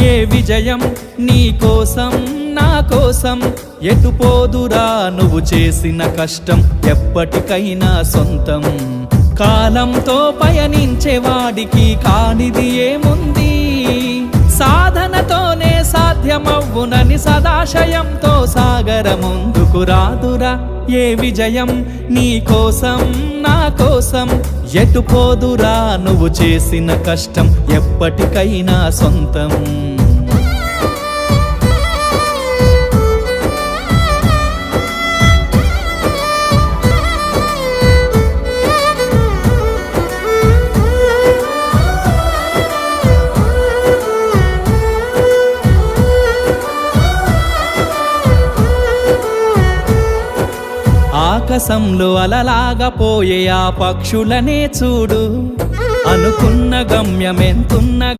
ఏ విజయం నీ కోసం నా కోసం ఎటుపోదురా నువ్వు చేసిన కష్టం ఎప్పటికైనా సొంతం కాలంతో పయనించేవాడికి కానిది ఏముంది సాధనతోనే సాధ్యమవ్వునని సదాశయంతో సాగర ముందుకు రాదురా ఏ విజయం నీ కోసం నా కోసం ఎటుపోదురా నువ్వు చేసిన కష్టం ఎప్పటికైనా సొంతం ఆకాశంలో అలలాగా పోయే ఆ పక్షులనే చూడు అనుకున్న గమ్యమెంతున్న